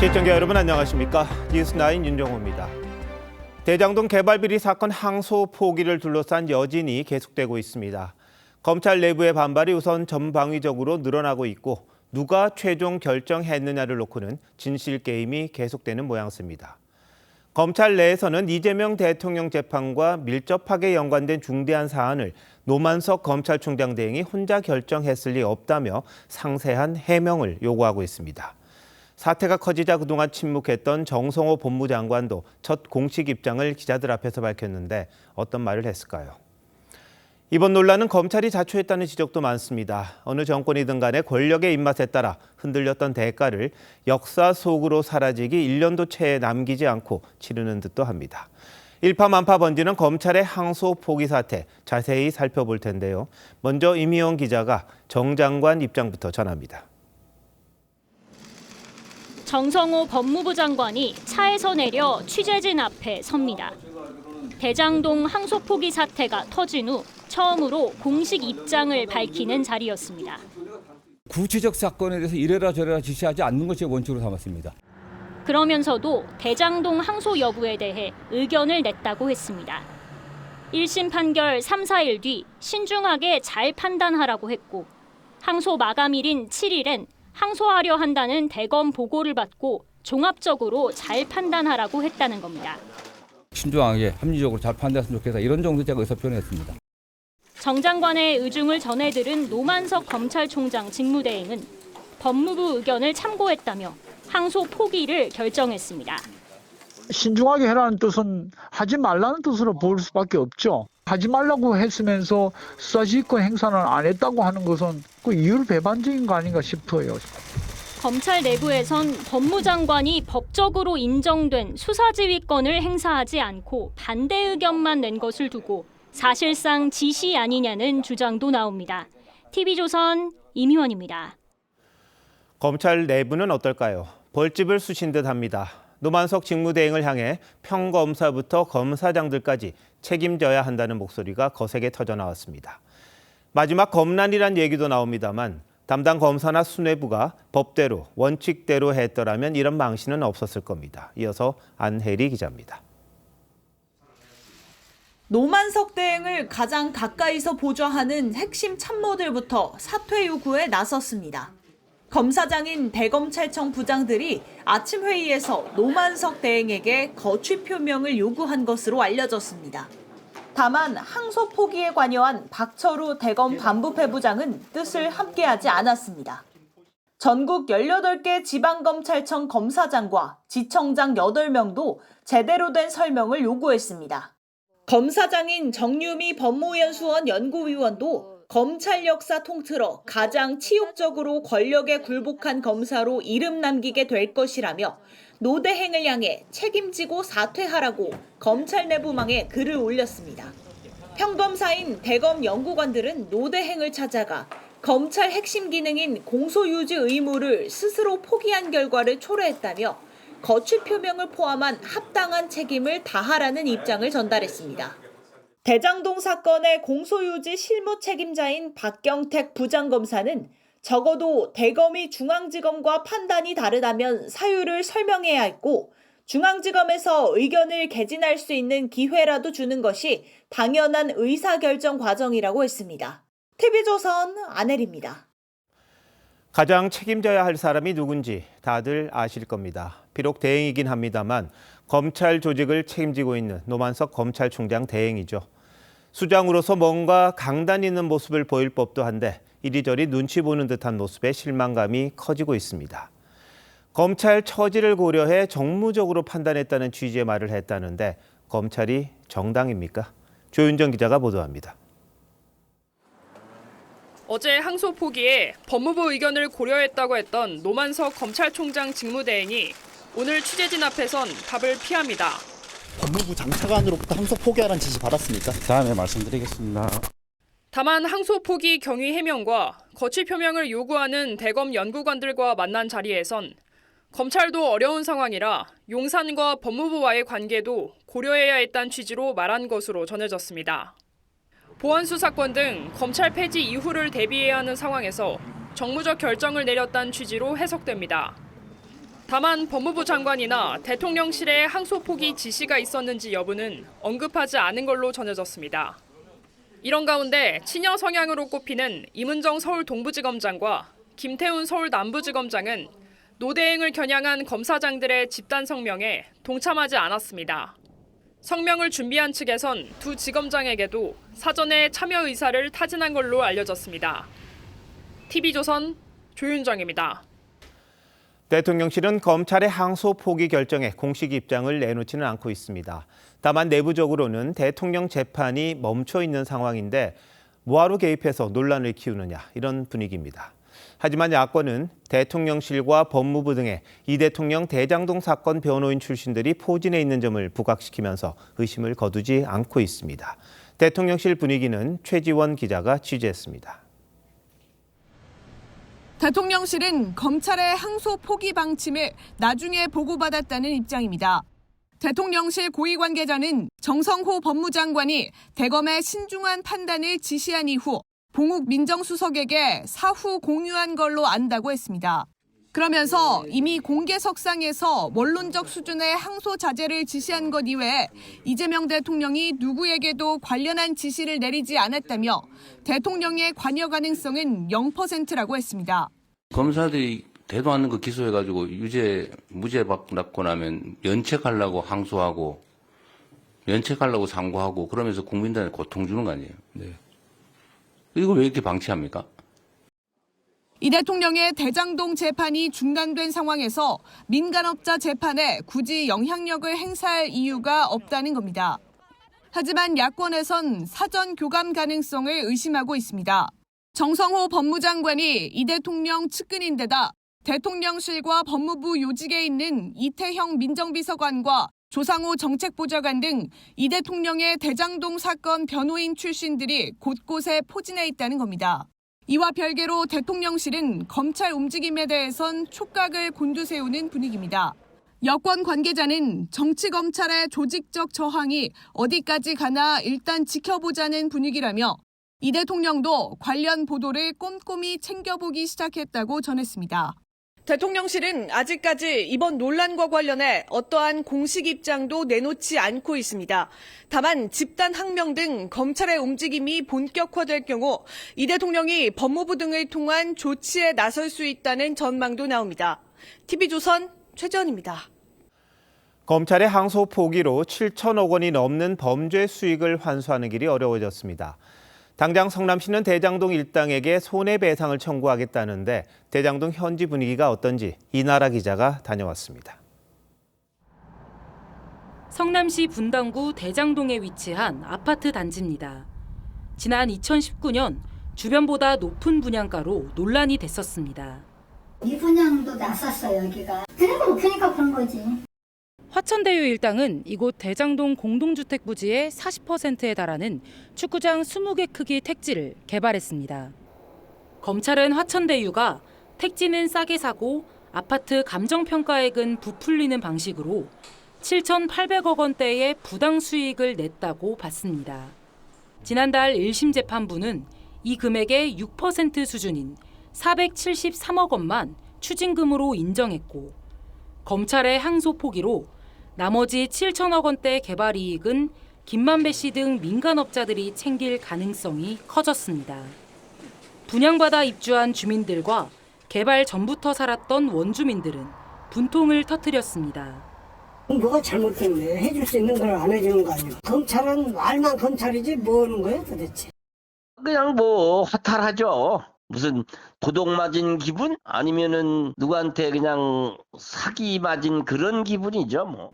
시청자 여러분 안녕하십니까? 뉴스9 윤정호입니다. 대장동 개발 비리 사건 항소 포기를 둘러싼 여진이 계속되고 있습니다. 검찰 내부의 반발이 우선 전방위적으로 늘어나고 있고 누가 최종 결정했느냐를 놓고는 진실 게임이 계속되는 모양새입니다. 검찰 내에서는 이재명 대통령 재판과 밀접하게 연관된 중대한 사안을 노만석 검찰총장 대행이 혼자 결정했을 리 없다며 상세한 해명을 요구하고 있습니다. 사태가 커지자 그동안 침묵했던 정성호 법무장관도 첫 공식 입장을 기자들 앞에서 밝혔는데 어떤 말을 했을까요? 이번 논란은 검찰이 자초했다는 지적도 많습니다. 어느 정권이든 간에 권력의 입맛에 따라 흔들렸던 대가를 역사 속으로 사라지기 1년도 채 남기지 않고 치르는 듯도 합니다. 일파만파 번지는 검찰의 항소 포기 사태 자세히 살펴볼 텐데요. 먼저 임희영 기자가 정 장관 입장부터 전합니다. 정성호 법무부 장관이 차에서 내려 취재진 앞에 섭니다. 대장동 항소 포기 사태가 터진 후 처음으로 공식 입장을 밝히는 자리였습니다. 구체적 사건에 대해서 이래라 저래라 지시하지 않는 것이 원칙으로 삼았습니다. 그러면서도 대장동 항소 여부에 대해 의견을 냈다고 했습니다. 1심 판결 3, 4일 뒤 신중하게 잘 판단하라고 했고 항소 마감일인 7일엔 항소하려 한다는 대검 보고를 받고 종합적으로 잘 판단하라고 했다는 겁니다. 신중하게 합리적으로 잘 판단했으면 좋겠다. 이런 정도 제가 의사 표현했습니다. 정 장관의 의중을 전해들은 노만석 검찰총장 직무대행은 법무부 의견을 참고했다며 항소 포기를 결정했습니다. 신중하게 해라는 뜻은 하지 말라는 뜻으로 볼 수밖에 없죠. 하지 말라고 했으면서 수사지휘권 행사는 안 했다고 하는 것은 그 이율 배반적인 거 아닌가 싶어요. 검찰 내부에선 법무장관이 법적으로 인정된 수사지휘권을 행사하지 않고 반대 의견만 낸 것을 두고 사실상 지시 아니냐는 주장도 나옵니다. TV조선 임희원입니다. 검찰 내부는 어떨까요? 벌집을 쑤신 듯합니다. 노만석 직무대행을 향해 평검사부터 검사장들까지 책임져야 한다는 목소리가 거세게 터져나왔습니다. 마지막 검란이란 얘기도 나옵니다만 담당 검사나 수뇌부가 법대로 원칙대로 했더라면 이런 망신은 없었을 겁니다. 이어서 안혜리 기자입니다. 노만석 대행을 가장 가까이서 보좌하는 핵심 참모들부터 사퇴 요구에 나섰습니다. 검사장인 대검찰청 부장들이 아침 회의에서 노만석 대행에게 거취 표명을 요구한 것으로 알려졌습니다. 다만 항소 포기에 관여한 박철우 대검 반부패 부장은 뜻을 함께하지 않았습니다. 전국 18개 지방검찰청 검사장과 지청장 8명도 제대로 된 설명을 요구했습니다. 검사장인 정유미 법무연수원 연구위원도 검찰 역사 통틀어 가장 치욕적으로 권력에 굴복한 검사로 이름 남기게 될 것이라며 노 대행을 향해 책임지고 사퇴하라고 검찰 내부망에 글을 올렸습니다. 평검사인 대검 연구관들은 노 대행을 찾아가 검찰 핵심 기능인 공소유지 의무를 스스로 포기한 결과를 초래했다며 거취 표명을 포함한 합당한 책임을 다하라는 입장을 전달했습니다. 대장동 사건의 공소유지 실무 책임자인 박경택 부장검사는 적어도 대검이 중앙지검과 판단이 다르다면 사유를 설명해야 했고 중앙지검에서 의견을 개진할 수 있는 기회라도 주는 것이 당연한 의사결정 과정이라고 했습니다. TV조선 안혜리입니다. 가장 책임져야 할 사람이 누군지 다들 아실 겁니다. 비록 대행이긴 합니다만 검찰 조직을 책임지고 있는 노만석 검찰총장 대행이죠. 수장으로서 뭔가 강단 있는 모습을 보일 법도 한데 이리저리 눈치 보는 듯한 모습에 실망감이 커지고 있습니다. 검찰 처지를 고려해 정무적으로 판단했다는 취지의 말을 했다는데 검찰이 정당입니까? 조윤정 기자가 보도합니다. 어제 항소 포기에 법무부 의견을 고려했다고 했던 노만석 검찰총장 직무대행이 오늘 취재진 앞에선 답을 피합니다. 법무부 장차관으로부터 항소 포기하라는 지시 받았습니까? 다음에 말씀드리겠습니다. 다만 항소 포기 경위 해명과 거취 표명을 요구하는 대검 연구관들과 만난 자리에선 검찰도 어려운 상황이라 용산과 법무부와의 관계도 고려해야 했다는 취지로 말한 것으로 전해졌습니다. 보안수사권 등 검찰 폐지 이후를 대비해야 하는 상황에서 정무적 결정을 내렸다는 취지로 해석됩니다. 다만 법무부 장관이나 대통령실에 항소 포기 지시가 있었는지 여부는 언급하지 않은 걸로 전해졌습니다. 이런 가운데 친여 성향으로 꼽히는 임은정 서울 동부지검장과 김태훈 서울 남부지검장은 노대행을 겨냥한 검사장들의 집단 성명에 동참하지 않았습니다. 성명을 준비한 측에선 두 지검장에게도 사전에 참여 의사를 타진한 걸로 알려졌습니다. TV조선 조윤정입니다. 대통령실은 검찰의 항소 포기 결정에 공식 입장을 내놓지는 않고 있습니다. 다만 내부적으로는 대통령 재판이 멈춰 있는 상황인데 뭐하러 개입해서 논란을 키우느냐 이런 분위기입니다. 하지만 야권은 대통령실과 법무부 등의 이 대통령 대장동 사건 변호인 출신들이 포진해 있는 점을 부각시키면서 의심을 거두지 않고 있습니다. 대통령실 분위기는 최지원 기자가 취재했습니다. 대통령실은 검찰의 항소 포기 방침을 나중에 보고받았다는 입장입니다. 대통령실 고위 관계자는 정성호 법무장관이 대검의 신중한 판단을 지시한 이후 봉욱 민정수석에게 사후 공유한 걸로 안다고 했습니다. 그러면서 이미 공개석상에서 원론적 수준의 항소 자제를 지시한 것 이외에 이재명 대통령이 누구에게도 관련한 지시를 내리지 않았다며 대통령의 관여 가능성은 0%라고 했습니다. 검사들이 대도 않는 거 기소해가지고 유죄, 무죄 받고 나면 면책하려고 항소하고 면책하려고 상고하고 그러면서 국민들한테 고통 주는 거 아니에요? 네. 이걸 왜 이렇게 방치합니까? 이 대통령의 대장동 재판이 중단된 상황에서 민간업자 재판에 굳이 영향력을 행사할 이유가 없다는 겁니다. 하지만 야권에선 사전 교감 가능성을 의심하고 있습니다. 정성호 법무장관이 이 대통령 측근인데다 대통령실과 법무부 요직에 있는 이태형 민정비서관과 조상호 정책보좌관 등 이 대통령의 대장동 사건 변호인 출신들이 곳곳에 포진해 있다는 겁니다. 이와 별개로 대통령실은 검찰 움직임에 대해선 촉각을 곤두세우는 분위기입니다. 여권 관계자는 정치검찰의 조직적 저항이 어디까지 가나 일단 지켜보자는 분위기라며 이 대통령도 관련 보도를 꼼꼼히 챙겨보기 시작했다고 전했습니다. 대통령실은 아직까지 이번 논란과 관련해 어떠한 공식 입장도 내놓지 않고 있습니다. 다만 집단 항명 등 검찰의 움직임이 본격화될 경우 이 대통령이 법무부 등을 통한 조치에 나설 수 있다는 전망도 나옵니다. TV조선 최지원입니다. 검찰의 항소 포기로 7천억 원이 넘는 범죄 수익을 환수하는 길이 어려워졌습니다. 당장 성남시는 대장동 일당에게 손해배상을 청구하겠다는데 대장동 현지 분위기가 어떤지 이나라 기자가 다녀왔습니다. 성남시 분당구 대장동에 위치한 아파트 단지입니다. 지난 2019년 주변보다 높은 분양가로 논란이 됐었습니다. 미분양도 났었어요, 여기가. 그래도 높으니까 그런 거지. 화천대유 일당은 이곳 대장동 공동주택 부지의 40%에 달하는 축구장 20개 크기 택지를 개발했습니다. 검찰은 화천대유가 택지는 싸게 사고 아파트 감정평가액은 부풀리는 방식으로 7,800억 원대의 부당 수익을 냈다고 봤습니다. 지난달 1심 재판부는 이 금액의 6% 수준인 473억 원만 추징금으로 인정했고 검찰의 항소 포기로 나머지 7천억 원대 개발 이익은 김만배 씨 등 민간업자들이 챙길 가능성이 커졌습니다. 분양받아 입주한 주민들과 개발 전부터 살았던 원주민들은 분통을 터뜨렸습니다. 뭐가 잘못됐네. 해줄 수 있는 걸 안 해주는 거 아니야. 검찰은 말만 검찰이지 뭐 하는 거예요 도대체. 그냥 뭐 허탈하죠. 무슨 도둑 맞은 기분? 아니면은 누구한테 그냥 사기 맞은 그런 기분이죠 뭐.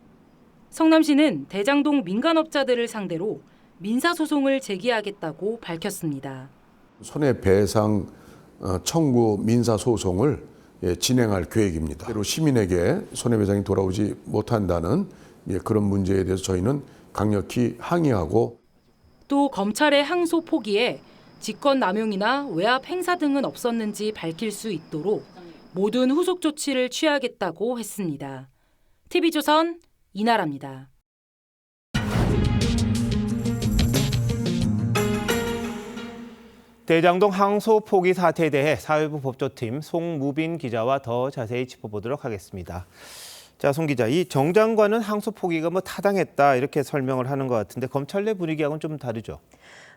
성남시는 대장동 민간업자들을 상대로 민사소송을 제기하겠다고 밝혔습니다. 손해배상 청구 민사소송을 진행할 계획입니다. 그리고 시민에게 손해배상이 돌아오지 못한다는 그런 문제에 대해서 저희는 강력히 항의하고 또 검찰의 항소 포기에 직권남용이나 외압 행사 등은 없었는지 밝힐 수 있도록 모든 후속 조치를 취하겠다고 했습니다. TV조선 이나라입니다. 대장동 항소 포기 사태에 대해 사회부 법조팀 송무빈 기자와 더 자세히 짚어보도록 하겠습니다. 자, 송 기자, 이 정 장관은 항소 포기가 타당했다 이렇게 설명을 하는 것 같은데 검찰 내 분위기하고는 좀 다르죠?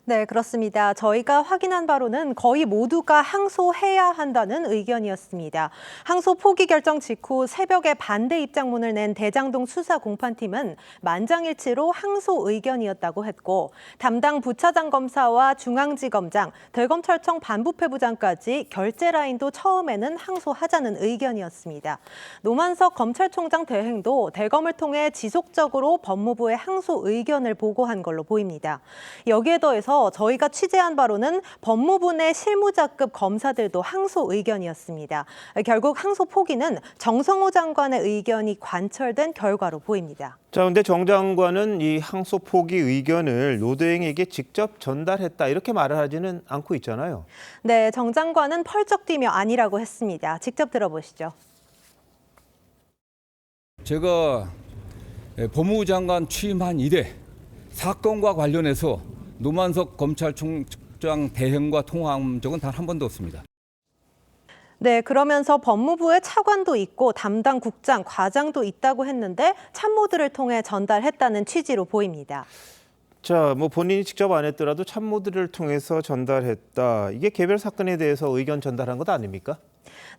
네, 그렇습니다. 저희가 확인한 바로는 거의 모두가 항소해야 한다는 의견이었습니다. 항소 포기 결정 직후 새벽에 반대 입장문을 낸 대장동 수사 공판팀은 만장일치로 항소 의견이었다고 했고 담당 부차장 검사와 중앙지검장, 대검찰청 반부패부장까지 결재 라인도 처음에는 항소하자는 의견이었습니다. 노만석 검찰총장 대행도 대검을 통해 지속적으로 법무부에 항소 의견을 보고한 걸로 보입니다. 여기에 더해서 저희가 취재한 바로는 법무부 내 실무자급 검사들도 항소 의견이었습니다. 결국 항소 포기는 정성호 장관의 의견이 관철된 결과로 보입니다. 자, 근데 정 장관은 이 항소 포기 의견을 노대행에게 직접 전달했다 이렇게 말을 하지는 않고 있잖아요. 네, 정 장관은 펄쩍 뛰며 아니라고 했습니다. 직접 들어보시죠. 제가 법무부 장관 취임한 이래 사건과 관련해서 노만석 검찰총장 대행과 통화한 적은 단 한 번도 없습니다. 네, 그러면서 법무부에 차관도 있고 담당 국장, 과장도 있다고 했는데 참모들을 통해 전달했다는 취지로 보입니다. 자, 본인이 직접 안 했더라도 참모들을 통해서 전달했다. 이게 개별 사건에 대해서 의견 전달한 것 아닙니까?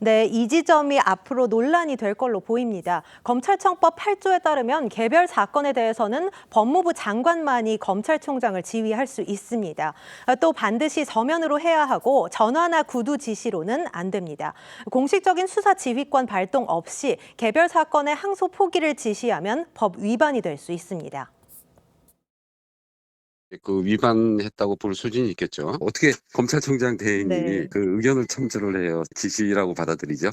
네, 이 지점이 앞으로 논란이 될 걸로 보입니다. 검찰청법 8조에 따르면 개별 사건에 대해서는 법무부 장관만이 검찰총장을 지휘할 수 있습니다. 또 반드시 서면으로 해야 하고 전화나 구두 지시로는 안 됩니다. 공식적인 수사 지휘권 발동 없이 개별 사건의 항소 포기를 지시하면 법 위반이 될 수 있습니다. 그 위반했다고 볼 수준이 있겠죠. 어떻게 검찰총장 대행이 네. 그 의견을 참조를 해요? 지시라고 받아들이죠?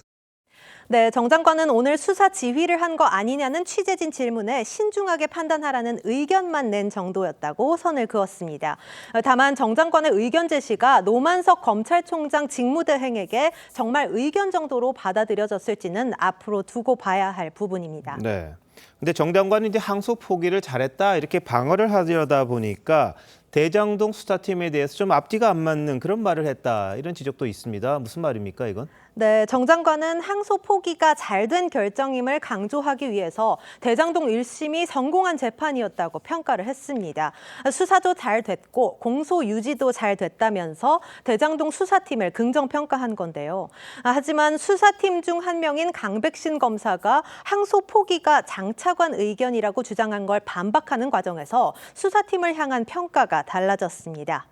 네, 정 장관은 오늘 수사 지휘를 한 거 아니냐는 취재진 질문에 신중하게 판단하라는 의견만 낸 정도였다고 선을 그었습니다. 다만 정 장관의 의견 제시가 노만석 검찰총장 직무대행에게 정말 의견 정도로 받아들여졌을지는 앞으로 두고 봐야 할 부분입니다. 네. 근데 정 장관이 이제 항소 포기를 잘했다 이렇게 방어를 하려다 보니까 대장동 수사팀에 대해서 좀 앞뒤가 안 맞는 그런 말을 했다 이런 지적도 있습니다. 무슨 말입니까, 이건? 네, 정 장관은 항소 포기가 잘된 결정임을 강조하기 위해서 대장동 1심이 성공한 재판이었다고 평가를 했습니다. 수사도 잘 됐고 공소 유지도 잘 됐다면서 대장동 수사팀을 긍정평가한 건데요. 하지만 수사팀 중 한 명인 강백신 검사가 항소 포기가 장차관 의견이라고 주장한 걸 반박하는 과정에서 수사팀을 향한 평가가 달라졌습니다.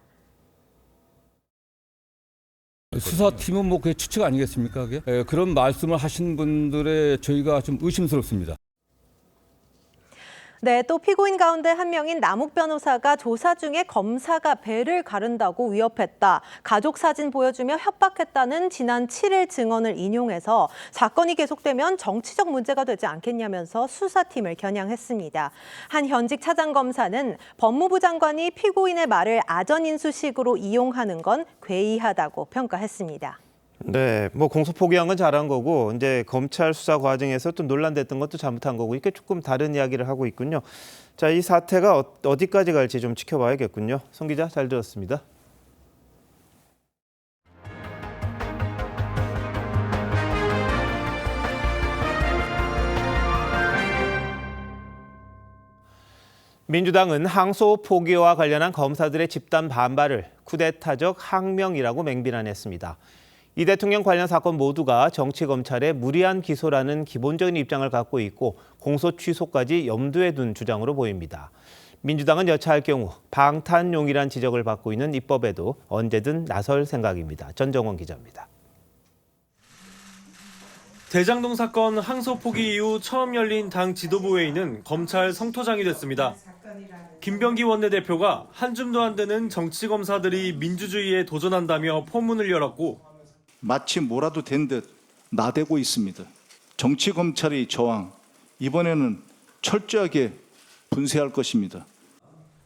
수사팀은 그게 추측 아니겠습니까? 그게? 그런 말씀을 하신 분들의 저희가 좀 의심스럽습니다. 네, 또 피고인 가운데 한 명인 남욱 변호사가 조사 중에 검사가 배를 가른다고 위협했다, 가족 사진 보여주며 협박했다는 지난 7일 증언을 인용해서 사건이 계속되면 정치적 문제가 되지 않겠냐면서 수사팀을 겨냥했습니다. 한 현직 차장검사는 법무부 장관이 피고인의 말을 아전인수식으로 이용하는 건 괴이하다고 평가했습니다. 네, 공소 포기한 건 잘한 거고 이제 검찰 수사 과정에서 또 논란됐던 것도 잘못한 거고 이렇게 조금 다른 이야기를 하고 있군요. 자, 이 사태가 어디까지 갈지 좀 지켜봐야겠군요. 송 기자, 잘 들었습니다. 민주당은 항소 포기와 관련한 검사들의 집단 반발을 쿠데타적 항명이라고 맹비난했습니다. 이 대통령 관련 사건 모두가 정치검찰의 무리한 기소라는 기본적인 입장을 갖고 있고 공소 취소까지 염두에 둔 주장으로 보입니다. 민주당은 여차할 경우 방탄용이란 지적을 받고 있는 입법에도 언제든 나설 생각입니다. 전정원 기자입니다. 대장동 사건 항소 포기 이후 처음 열린 당 지도부 회의는 검찰 성토장이 됐습니다. 김병기 원내대표가 한 줌도 안 되는 정치검사들이 민주주의에 도전한다며 포문을 열었고 마치 뭐라도 된 듯 나대고 있습니다. 정치검찰의 저항, 이번에는 철저하게 분쇄할 것입니다.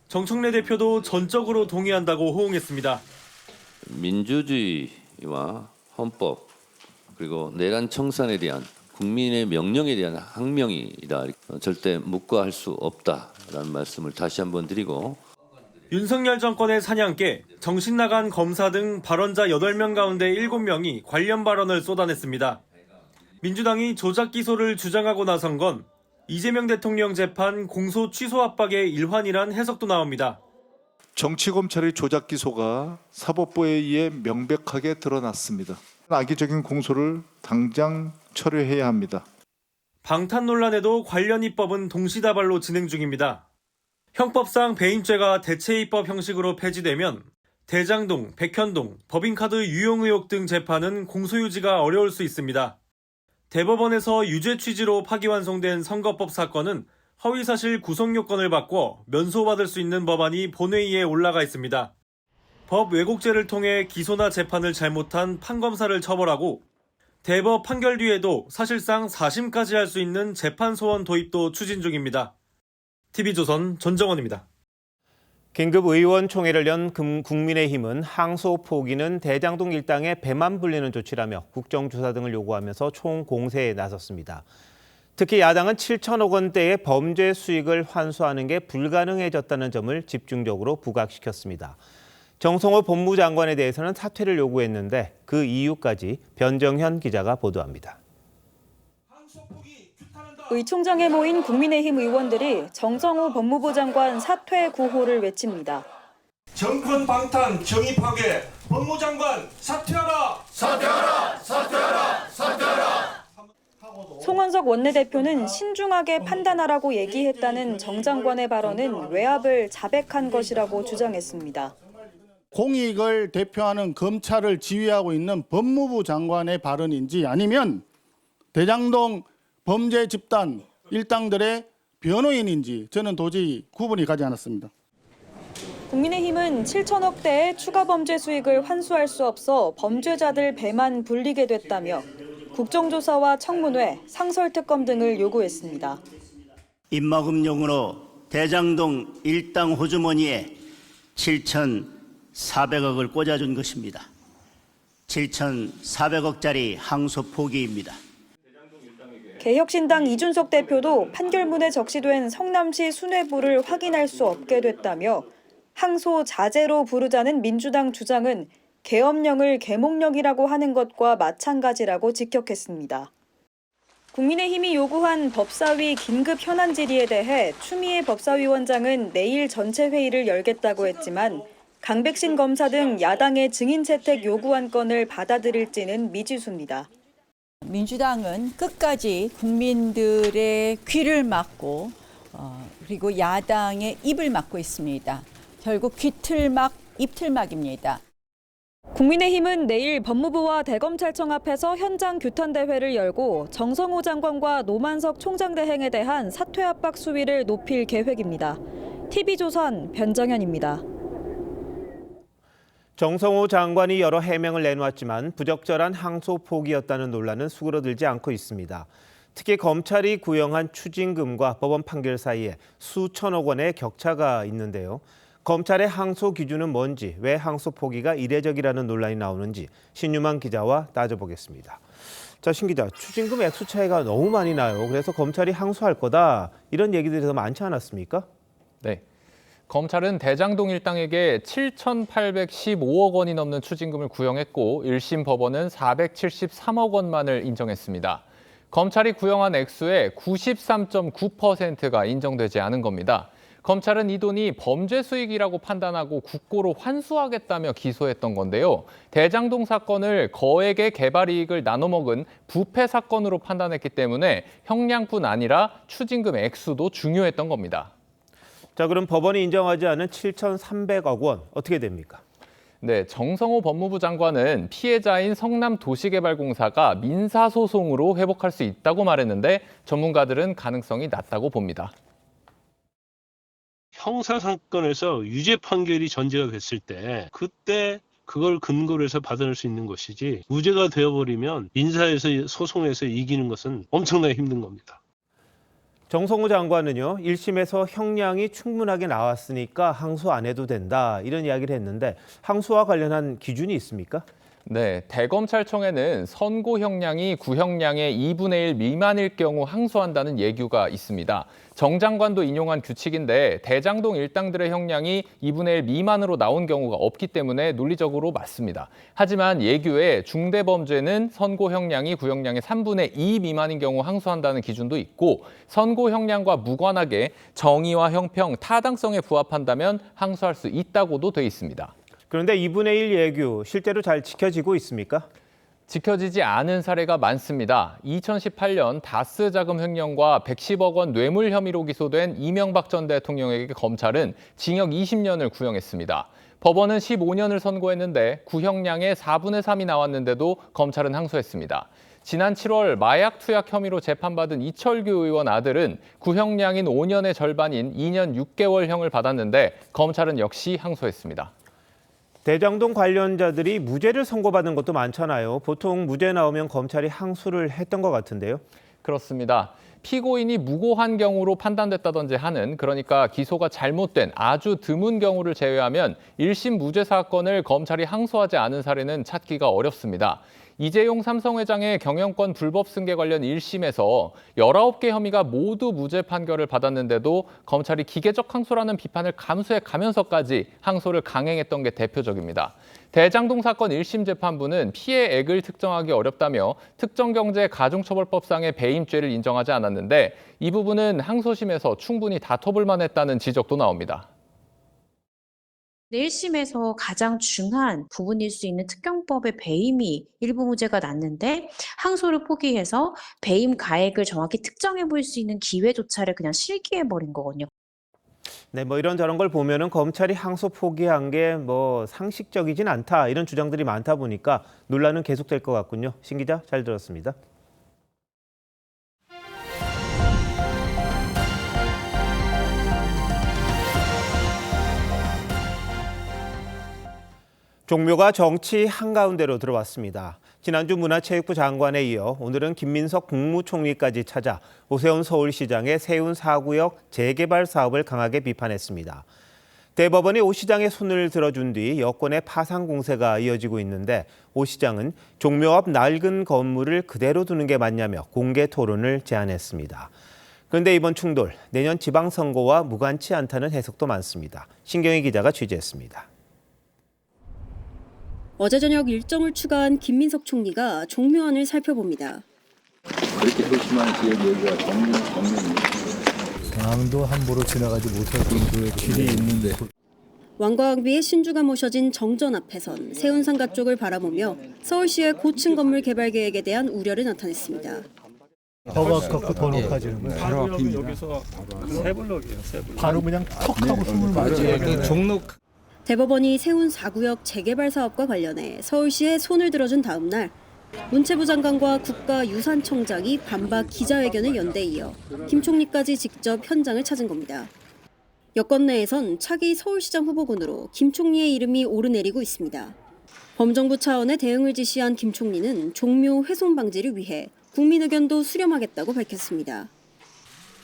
정청래 대표도 전적으로 동의한다고 호응했습니다. 민주주의와 헌법 그리고 내란 청산에 대한 국민의 명령에 대한 항명이다. 절대 묵과할 수 없다라는 말씀을 다시 한번 드리고 윤석열 정권의 사냥개, 정신 나간 검사 등 발언자 8명 가운데 7명이 관련 발언을 쏟아냈습니다. 민주당이 조작 기소를 주장하고 나선 건 이재명 대통령 재판 공소 취소 압박의 일환이란 해석도 나옵니다. 정치검찰의 조작 기소가 사법부에 의해 명백하게 드러났습니다. 악의적인 공소를 당장 철회해야 합니다. 방탄 논란에도 관련 입법은 동시다발로 진행 중입니다. 형법상 배임죄가 대체입법 형식으로 폐지되면 대장동, 백현동, 법인카드 유용 의혹 등 재판은 공소유지가 어려울 수 있습니다. 대법원에서 유죄 취지로 파기환송된 선거법 사건은 허위사실 구성 요건을 바꿔 면소받을 수 있는 법안이 본회의에 올라가 있습니다. 법 왜곡죄를 통해 기소나 재판을 잘못한 판검사를 처벌하고 대법 판결 뒤에도 사실상 사심까지 할 수 있는 재판 소원 도입도 추진 중입니다. TV조선 전정원입니다. 긴급 의원총회를 연 국민의힘은 항소 포기는 대장동 일당의 배만 불리는 조치라며 국정조사 등을 요구하면서 총공세에 나섰습니다. 특히 야당은 7천억 원대의 범죄 수익을 환수하는 게 불가능해졌다는 점을 집중적으로 부각시켰습니다. 정성호 법무장관에 대해서는 사퇴를 요구했는데 그 이유까지 변정현 기자가 보도합니다. 의총장에 모인 국민의힘 의원들이 정성호 법무부 장관 사퇴 구호를 외칩니다. 정권 방탄, 정의 파괴, 법무장관 사퇴하라! 사퇴하라! 사퇴하라! 사퇴하라! 송원석 원내대표는 신중하게 판단하라고 얘기했다는 정 장관의 발언은 외압을 자백한 것이라고 주장했습니다. 공익을 대표하는 검찰을 지휘하고 있는 법무부 장관의 발언인지 아니면 대장동 범죄 집단 일당들의 변호인인지 저는 도저히 구분이 가지 않았습니다. 국민의힘은 7천억대의 추가 범죄 수익을 환수할 수 없어 범죄자들 배만 불리게 됐다며 국정조사와 청문회, 상설특검 등을 요구했습니다. 입막음용으로 대장동 일당 호주머니에 7,400억을 꽂아준 것입니다. 7,400억짜리 항소 포기입니다. 개혁신당 이준석 대표도 판결문에 적시된 성남시 수뇌부를 확인할 수 없게 됐다며 항소 자제로 부르자는 민주당 주장은 계엄령을 계몽령이라고 하는 것과 마찬가지라고 직격했습니다. 국민의힘이 요구한 법사위 긴급 현안 질의에 대해 추미애 법사위원장은 내일 전체 회의를 열겠다고 했지만 강백신 검사 등 야당의 증인 채택 요구 안건을 받아들일지는 미지수입니다. 민주당은 끝까지 국민들의 귀를 막고 그리고 야당의 입을 막고 있습니다. 결국 귀틀막, 입틀막입니다. 국민의힘은 내일 법무부와 대검찰청 앞에서 현장 규탄 대회를 열고 정성호 장관과 노만석 총장 대행에 대한 사퇴 압박 수위를 높일 계획입니다. TV조선 변정현입니다. 정성호 장관이 여러 해명을 내놓았지만 부적절한 항소 포기였다는 논란은 수그러들지 않고 있습니다. 특히 검찰이 구형한 추징금과 법원 판결 사이에 수천억 원의 격차가 있는데요. 검찰의 항소 기준은 뭔지, 왜 항소 포기가 이례적이라는 논란이 나오는지 신유만 기자와 따져보겠습니다. 자, 신 기자, 추징금 액수 차이가 너무 많이 나요. 그래서 검찰이 항소할 거다, 이런 얘기들이 더 많지 않았습니까? 네. 검찰은 대장동 일당에게 7,815억 원이 넘는 추징금을 구형했고 1심 법원은 473억 원만을 인정했습니다. 검찰이 구형한 액수의 93.9%가 인정되지 않은 겁니다. 검찰은 이 돈이 범죄 수익이라고 판단하고 국고로 환수하겠다며 기소했던 건데요. 대장동 사건을 거액의 개발 이익을 나눠 먹은 부패 사건으로 판단했기 때문에 형량뿐 아니라 추징금 액수도 중요했던 겁니다. 자, 그럼 법원이 인정하지 않은 7,300억 원 어떻게 됩니까? 네, 정성호 법무부 장관은 피해자인 성남도시개발공사가 민사소송으로 회복할 수 있다고 말했는데 전문가들은 가능성이 낮다고 봅니다. 형사사건에서 유죄 판결이 전제가 됐을 때 그때 그걸 근거로 해서 받아낼 수 있는 것이지 무죄가 되어버리면 민사에서 소송에서 이기는 것은 엄청나게 힘든 겁니다. 정성호 장관은요, 1심에서 형량이 충분하게 나왔으니까 항소 안 해도 된다, 이런 이야기를 했는데 항소와 관련한 기준이 있습니까? 네, 대검찰청에는 선고 형량이 구형량의 2분의 1 미만일 경우 항소한다는 예규가 있습니다. 정 장관도 인용한 규칙인데 대장동 일당들의 형량이 2분의 1 미만으로 나온 경우가 없기 때문에 논리적으로 맞습니다. 하지만 예규에 중대범죄는 선고 형량이 구형량의 3분의 2 미만인 경우 항소한다는 기준도 있고 선고 형량과 무관하게 정의와 형평, 타당성에 부합한다면 항소할 수 있다고도 돼 있습니다. 그런데 2분의 1 예규 실제로 잘 지켜지고 있습니까? 지켜지지 않은 사례가 많습니다. 2018년 다스 자금 횡령과 110억 원 뇌물 혐의로 기소된 이명박 전 대통령에게 검찰은 징역 20년을 구형했습니다. 법원은 15년을 선고했는데 구형량의 4분의 3이 나왔는데도 검찰은 항소했습니다. 지난 7월 마약 투약 혐의로 재판받은 이철규 의원 아들은 구형량인 5년의 절반인 2년 6개월형을 받았는데 검찰은 역시 항소했습니다. 대장동 관련자들이 무죄를 선고받은 것도 많잖아요. 보통 무죄 나오면 검찰이 항소를 했던 것 같은데요. 그렇습니다. 피고인이 무고한 경우로 판단됐다든지 하는, 그러니까 기소가 잘못된 아주 드문 경우를 제외하면 1심 무죄 사건을 검찰이 항소하지 않은 사례는 찾기가 어렵습니다. 이재용 삼성회장의 경영권 불법 승계 관련 1심에서 19개 혐의가 모두 무죄 판결을 받았는데도 검찰이 기계적 항소라는 비판을 감수해 가면서까지 항소를 강행했던 게 대표적입니다. 대장동 사건 1심 재판부는 피해액을 특정하기 어렵다며 특정경제가중처벌법상의 배임죄를 인정하지 않았는데 이 부분은 항소심에서 충분히 다퉈볼 만했다는 지적도 나옵니다. 1심에서 가장 중요한 부분일 수 있는 특경법의 배임이 일부 무죄가 났는데 항소를 포기해서 배임 가액을 정확히 특정해 볼 수 있는 기회조차를 그냥 실기해버린 거거든요. 네, 이런저런 걸 보면은 검찰이 항소 포기한 게 상식적이진 않다 이런 주장들이 많다 보니까 논란은 계속될 것 같군요. 신 기자 잘 들었습니다. 종묘가 정치 한가운데로 들어왔습니다. 지난주 문화체육부 장관에 이어 오늘은 김민석 국무총리까지 찾아 오세훈 서울시장의 세운 4구역 재개발 사업을 강하게 비판했습니다. 대법원이 오 시장의 손을 들어준 뒤 여권의 파상 공세가 이어지고 있는데 오 시장은 종묘 앞 낡은 건물을 그대로 두는 게 맞냐며 공개 토론을 제안했습니다. 그런데 이번 충돌, 내년 지방선거와 무관치 않다는 해석도 많습니다. 신경희 기자가 취재했습니다. 어제 저녁 일정을 추가한 김민석 총리가 종묘안을 살펴봅니다. 그렇게 소심한 지역 여기가 정면입니다. 강도 함부로 지나가지 못할 정도의 길이 있는데. 왕과왕비의 신주가 모셔진 정전 앞에선 세운상가 쪽을 바라보며 서울시의 고층 건물 개발 계획에 대한 우려를 나타냈습니다. 허가 갖고 더 높아지는 거예요. 바로 앞입니다. 여기서 세 블럭이에요. 바로 그냥 턱 하고 숨을 맞아요. 종로 대법원이 세운 4구역 재개발 사업과 관련해 서울시에 손을 들어준 다음 날 문체부 장관과 국가유산청장이 반박 기자회견을 연대 이어 김 총리까지 직접 현장을 찾은 겁니다. 여권 내에선 차기 서울시장 후보군으로 김 총리의 이름이 오르내리고 있습니다. 범정부 차원의 대응을 지시한 김 총리는 종묘 훼손 방지를 위해 국민 의견도 수렴하겠다고 밝혔습니다.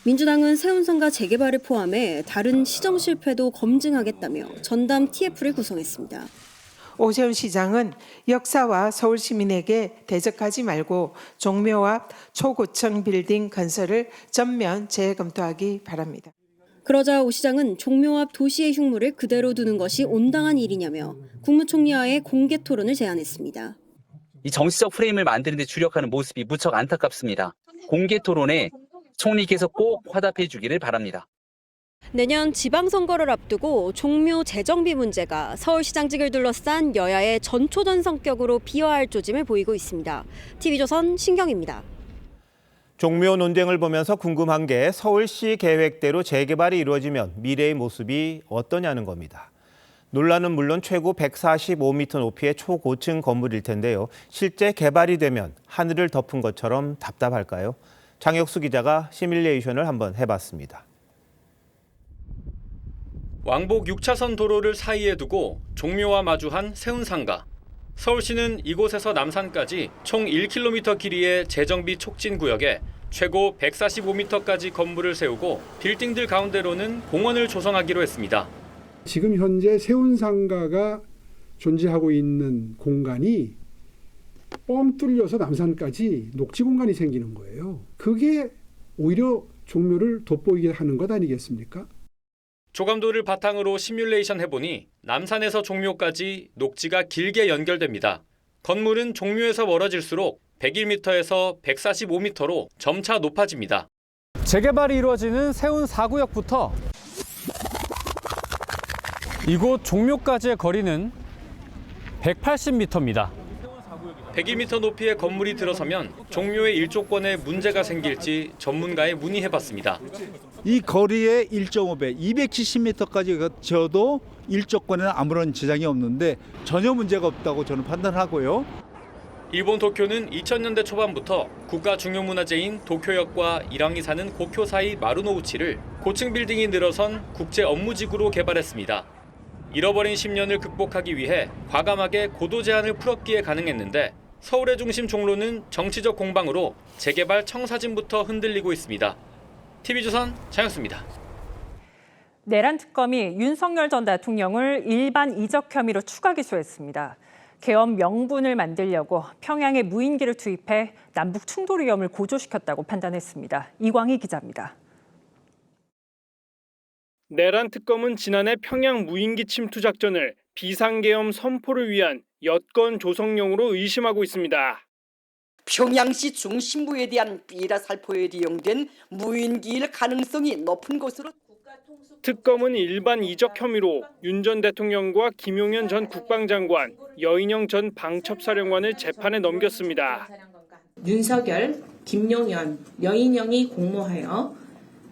민주당은 세운상가 재개발을 포함해 다른 시정 실패도 검증하겠다며 전담 TF를 구성했습니다. 오세훈 시장은 역사와 서울 시민에게 대적하지 말고 종묘 앞 초고층 빌딩 건설을 전면 재검토하기 바랍니다. 그러자 오 시장은 종묘 앞 도시의 흉물을 그대로 두는 것이 온당한 일이냐며 국무총리와의 공개 토론을 제안했습니다. 이 정치적 프레임을 만드는 데 주력하는 모습이 무척 안타깝습니다. 공개 토론에 총리께서 꼭 화답해 주기를 바랍니다. 내년 지방선거를 앞두고 종묘 재정비 문제가 서울시장직을 둘러싼 여야의 전초전 성격으로 비화할 조짐을 보이고 있습니다. TV조선 신경입니다. 종묘 논쟁을 보면서 궁금한 게 서울시 계획대로 재개발이 이루어지면 미래의 모습이 어떠냐는 겁니다. 논란은 물론 최고 145m 높이의 초고층 건물일 텐데요. 실제 개발이 되면 하늘을 덮은 것처럼 답답할까요? 장혁수 기자가 시뮬레이션을 한번 해봤습니다. 왕복 6차선 도로를 사이에 두고 종묘와 마주한 세운상가. 서울시는 이곳에서 남산까지 총 1km 길이의 재정비 촉진 구역에 최고 145m까지 건물을 세우고 빌딩들 가운데로는 공원을 조성하기로 했습니다. 지금 현재 세운상가가 존재하고 있는 공간이 뻥 뚫려서 남산까지 녹지 공간이 생기는 거예요. 그게 오히려 종묘를 돋보이게 하는 것 아니겠습니까? 조감도를 바탕으로 시뮬레이션 해보니 남산에서 종묘까지 녹지가 길게 연결됩니다. 건물은 종묘에서 멀어질수록 101m에서 145m로 점차 높아집니다. 재개발이 이루어지는 세운 4구역부터 이곳 종묘까지의 거리는 180m입니다. 101m 높이의 건물이 들어서면 종묘의 일조권에 문제가 생길지 전문가에 문의해봤습니다. 이 거리의 1.5배, 270m까지 저도 일조권에는 아무런 지장이 없는데 전혀 문제가 없다고 저는 판단하고요. 일본 도쿄는 2000년대 초반부터 국가 중요문화재인 도쿄역과 이랑이 사는 고쿄 사이 마루노우치를 고층 빌딩이 늘어선 국제 업무지구로 개발했습니다. 잃어버린 10년을 극복하기 위해 과감하게 고도 제한을 풀었기에 가능했는데 서울의 중심 종로는 정치적 공방으로 재개발 청사진부터 흔들리고 있습니다. TV조선 장혁수입니다. 내란 특검이 윤석열 전 대통령을 일반 이적 혐의로 추가 기소했습니다. 계엄 명분을 만들려고 평양에 무인기를 투입해 남북 충돌 위험을 고조시켰다고 판단했습니다. 이광희 기자입니다. 내란 특검은 지난해 평양 무인기 침투 작전을 비상계엄 선포를 위한 여권 조성용으로 의심하고 있습니다. 평양시 중심부에 대한 비라 살포에 이용된 무인기일 가능성이 높은 것으로 특검은 일반 이적 혐의로 윤 전 대통령과 김용현 전 국방장관, 여인영 전 방첩사령관을 재판에 넘겼습니다. 윤석열, 김용현, 여인영이 공모하여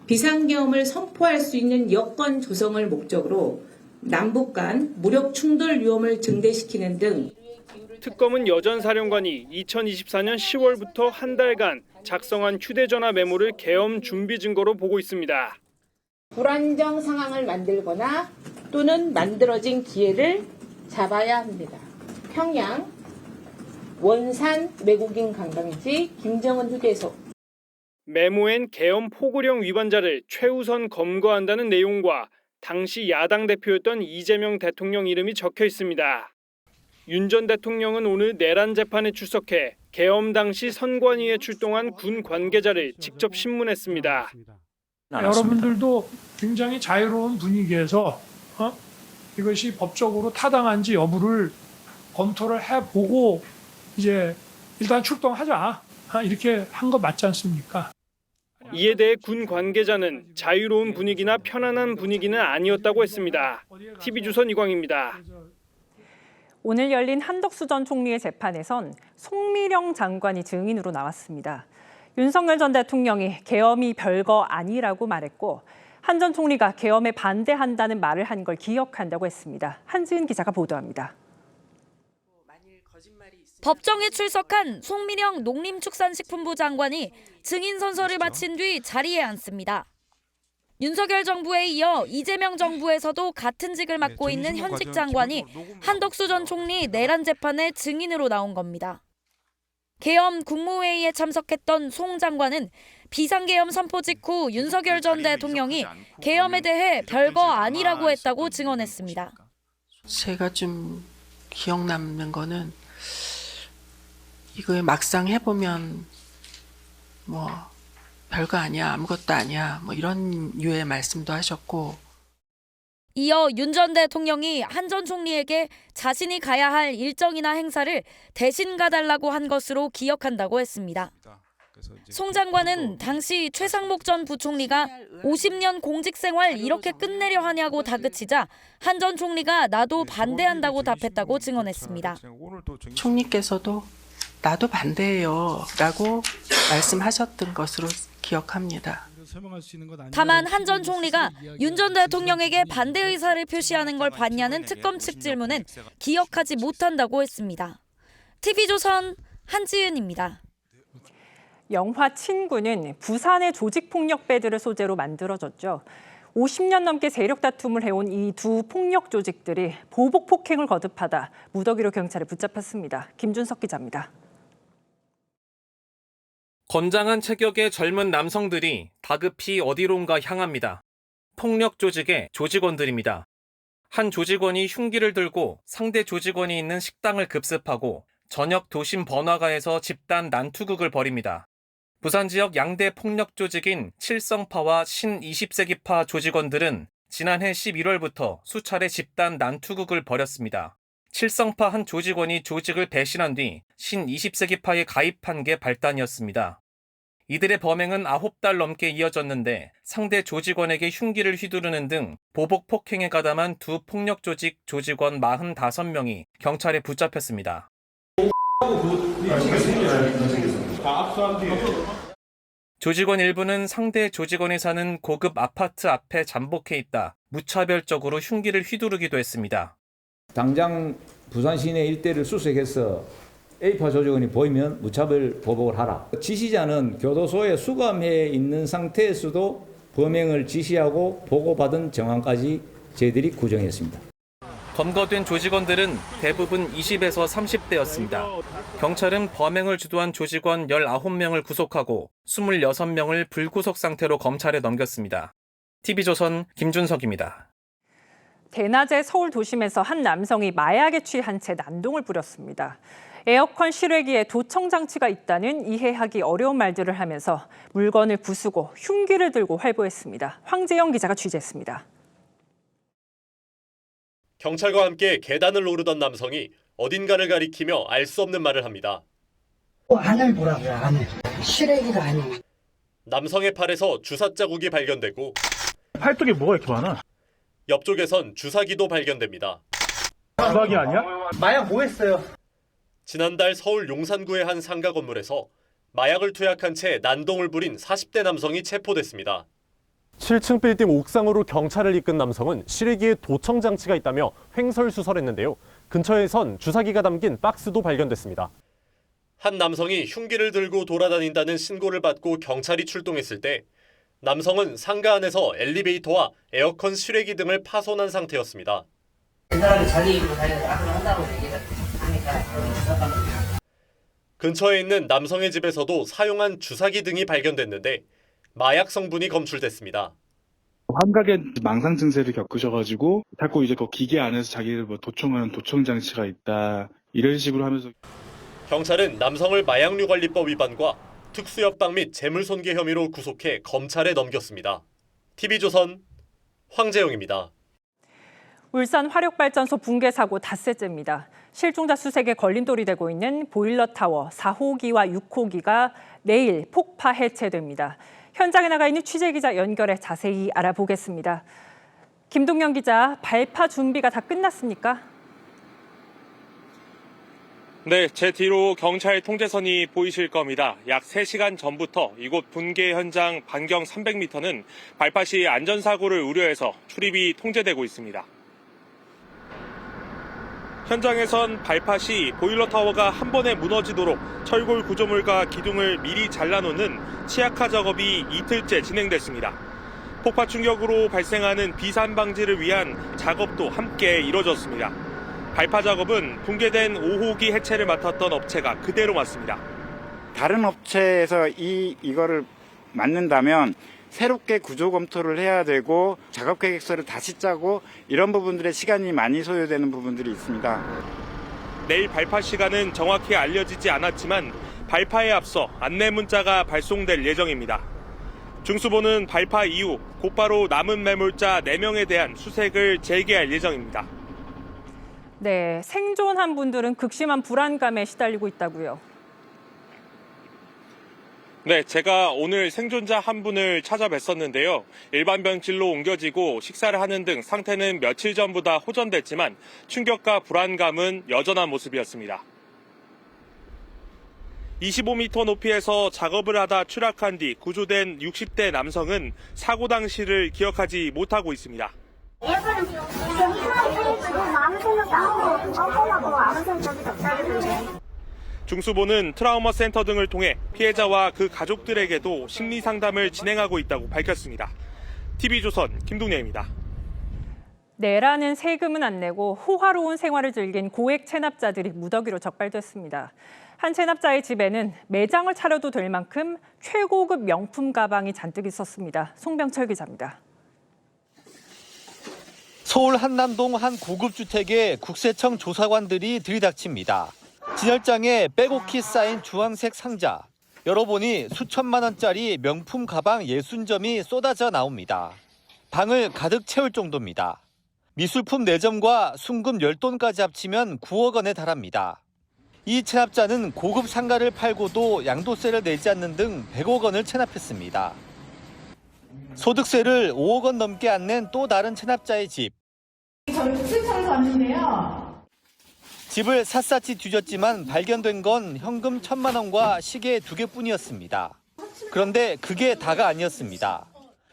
비상계엄을 선포할 수 있는 여건 조성을 목적으로 남북 간 무력 충돌 위험을 증대시키는 등 특검은 여 전 사령관이 2024년 10월부터 한 달간 작성한 휴대전화 메모를 계엄 준비 증거로 보고 있습니다. 불안정 상황을 만들거나 또는 만들어진 기회를 잡아야 합니다. 평양, 원산 외국인 관광지 김정은 휴게소. 메모엔 계엄 포고령 위반자를 최우선 검거한다는 내용과 당시 야당 대표였던 이재명 대통령 이름이 적혀 있습니다. 윤 전 대통령은 오늘 내란 재판에 출석해 계엄 당시 선관위에 출동한 군 관계자를 직접 신문했습니다. 여러분들도 굉장히 자유로운 분위기에서 이것이 법적으로 타당한지 여부를 검토를 해보고 이제 일단 출동하자 이렇게 한 거 맞지 않습니까? 이에 대해 군 관계자는 자유로운 분위기나 편안한 분위기는 아니었다고 했습니다. TV조선 이광입니다. 오늘 열린 한덕수 전 총리의 재판에선 송미령 장관이 증인으로 나왔습니다. 윤석열 전 대통령이 계엄이 별거 아니라고 말했고 한 전 총리가 계엄에 반대한다는 말을 한 걸 기억한다고 했습니다. 한지은 기자가 보도합니다. 법정에 출석한 송미령 농림축산식품부 장관이 증인 선서를 마친 뒤 자리에 앉습니다. 윤석열 정부에 이어 이재명 정부에서도 같은 직을 맡고 있는 현직 장관이 한덕수 전 총리 내란 재판에 증인으로 나온 겁니다. 계엄 국무회의에 참석했던 송 장관은 비상계엄 선포 직후 윤석열 전 대통령이 계엄에 대해 별거 아니라고 했다고 증언했습니다. 제가 좀 기억 남는 거는 이거 막상 해보면 뭐 별거 아니야, 아무것도 아니야, 뭐 이런 류의 말씀도 하셨고. 이어 윤 전 대통령이 한 전 총리에게 자신이 가야 할 일정이나 행사를 대신 가달라고 한 것으로 기억한다고 했습니다. 송 장관은 당시 최상목 전 부총리가 50년 공직생활 이렇게 끝내려 하냐고 다그치자 한 전 총리가 나도 반대한다고 답했다고 증언했습니다. 총리께서도 나도 반대해요 라고 말씀하셨던 것으로 기억합니다. 다만 한 전 총리가 윤 전 대통령에게 반대 의사를 표시하는 걸 봤냐는 특검 측 질문은 기억하지 못한다고 했습니다. TV조선 한지은입니다. 영화 친구는 부산의 조직폭력배들을 소재로 만들어졌죠. 50년 넘게 세력 다툼을 해온 이 두 폭력 조직들이 보복 폭행을 거듭하다 무더기로 경찰에 붙잡혔습니다. 김준석 기자입니다. 건장한 체격의 젊은 남성들이 다급히 어디론가 향합니다. 폭력 조직의 조직원들입니다. 한 조직원이 흉기를 들고 상대 조직원이 있는 식당을 급습하고 전역 도심 번화가에서 집단 난투극을 벌입니다. 부산 지역 양대 폭력 조직인 칠성파와 신20세기파 조직원들은 지난해 11월부터 수차례 집단 난투극을 벌였습니다. 칠성파 한 조직원이 조직을 배신한 뒤 신20세기파에 가입한 게 발단이었습니다. 이들의 범행은 9달 넘게 이어졌는데 상대 조직원에게 흉기를 휘두르는 등 보복 폭행에 가담한 두 폭력 조직 조직원 45명이 경찰에 붙잡혔습니다. 조직원 일부는 상대 조직원이 사는 고급 아파트 앞에 잠복해 있다 무차별적으로 흉기를 휘두르기도 했습니다. 당장 부산 시내 일대를 수색해서 A파 조직원이 보이면 무차별 보복을 하라. 지시자는 교도소에 수감해 있는 상태에서도 범행을 지시하고 보고받은 정황까지 저희들이 구정했습니다. 검거된 조직원들은 대부분 20에서 30대였습니다. 경찰은 범행을 주도한 조직원 19명을 구속하고 26명을 불구속 상태로 검찰에 넘겼습니다. TV조선 김준석입니다. 대낮에 서울 도심에서 한 남성이 마약에 취한 채 난동을 부렸습니다. 에어컨 실외기에 도청 장치가 있다는 이해하기 어려운 말들을 하면서 물건을 부수고 흉기를 들고 활보했습니다. 황재영 기자가 취재했습니다. 경찰과 함께 계단을 오르던 남성이 어딘가를 가리키며 알 수 없는 말을 합니다. 안을 보라고요, 안을. 실외기가 아니에요. 남성의 팔에서 주사 자국이 발견되고 팔뚝에 뭐가 이렇게 많아? 옆쪽에선 주사기도 발견됩니다. 주사기 아니야? 마약 뭐 했어요? 지난달 서울 용산구의 한 상가 건물에서 마약을 투약한 채 난동을 부린 40대 남성이 체포됐습니다. 7층 빌딩 옥상으로 경찰을 이끈 남성은 실외기에 도청 장치가 있다며 횡설수설했는데요. 근처에선 주사기가 담긴 박스도 발견됐습니다. 한 남성이 흉기를 들고 돌아다닌다는 신고를 받고 경찰이 출동했을 때 남성은 상가 안에서 엘리베이터와 에어컨 실외기 등을 파손한 상태였습니다. 그 사람이 자기 입으로 다니면서 한다고 얘기를 하니까 근처에 있는 남성의 집에서도 사용한 주사기 등이 발견됐는데 마약 성분이 검출됐습니다. 환각의 망상 증세를 겪으셔가지고 자꾸 이제 그 기계 안에서 자기를 뭐 도청하는 도청 장치가 있다 이런 식으로 하면서 경찰은 남성을 마약류관리법 위반과 특수협박 및 재물손괴 혐의로 구속해 검찰에 넘겼습니다. TV조선 황재영입니다. 울산 화력발전소 붕괴 사고 닷새째입니다. 실종자 수색에 걸림돌이 되고 있는 보일러타워 4호기와 6호기가 내일 폭파 해체됩니다. 현장에 나가 있는 취재기자 연결해 자세히 알아보겠습니다. 김동영 기자, 발파 준비가 다 끝났습니까? 네, 제 뒤로 경찰 통제선이 보이실 겁니다. 약 3시간 전부터 이곳 붕괴 현장 반경 300m는 발파 시 안전사고를 우려해서 출입이 통제되고 있습니다. 현장에선 발파 시 보일러타워가 한 번에 무너지도록 철골 구조물과 기둥을 미리 잘라놓는 치약화 작업이 이틀째 진행됐습니다. 폭파 충격으로 발생하는 비산 방지를 위한 작업도 함께 이뤄졌습니다. 발파 작업은 붕괴된 5호기 해체를 맡았던 업체가 그대로 맡습니다. 다른 업체에서 이거를 맡는다면 새롭게 구조 검토를 해야 되고 작업 계획서를 다시 짜고 이런 부분들의 시간이 많이 소요되는 부분들이 있습니다. 내일 발파 시간은 정확히 알려지지 않았지만 발파에 앞서 안내 문자가 발송될 예정입니다. 중수본은 발파 이후 곧바로 남은 매몰자 4명에 대한 수색을 재개할 예정입니다. 네, 생존한 분들은 극심한 불안감에 시달리고 있다고요. 네, 제가 오늘 생존자 한 분을 찾아뵀었는데요. 일반 병실로 옮겨지고 식사를 하는 등 상태는 며칠 전보다 호전됐지만 충격과 불안감은 여전한 모습이었습니다. 25m 높이에서 작업을 하다 추락한 뒤 구조된 60대 남성은 사고 당시를 기억하지 못하고 있습니다. 예전에 아무 생각도 안 하고 아무 생각도 없다는데. 중수본은 트라우마 센터 등을 통해 피해자와 그 가족들에게도 심리 상담을 진행하고 있다고 밝혔습니다. TV조선 김동래입니다. 내라는 세금은 안 내고 호화로운 생활을 즐긴 고액 체납자들이 무더기로 적발됐습니다. 한 체납자의 집에는 매장을 차려도 될 만큼 최고급 명품 가방이 잔뜩 있었습니다. 송병철 기자입니다. 서울 한남동 한 고급 주택에 국세청 조사관들이 들이닥칩니다. 진열장에 빼곡히 쌓인 주황색 상자. 열어보니 수천만 원짜리 명품 가방 60점이 쏟아져 나옵니다. 방을 가득 채울 정도입니다. 미술품 4점과 순금 10돈까지 합치면 9억 원에 달합니다. 이 체납자는 고급 상가를 팔고도 양도세를 내지 않는 등 100억 원을 체납했습니다. 소득세를 5억 원 넘게 안 낸 또 다른 체납자의 집. 저희 국세청에서 왔는데요. 집을 샅샅이 뒤졌지만 발견된 건 현금 1,000만 원과 시계 2개뿐이었습니다. 그런데 그게 다가 아니었습니다.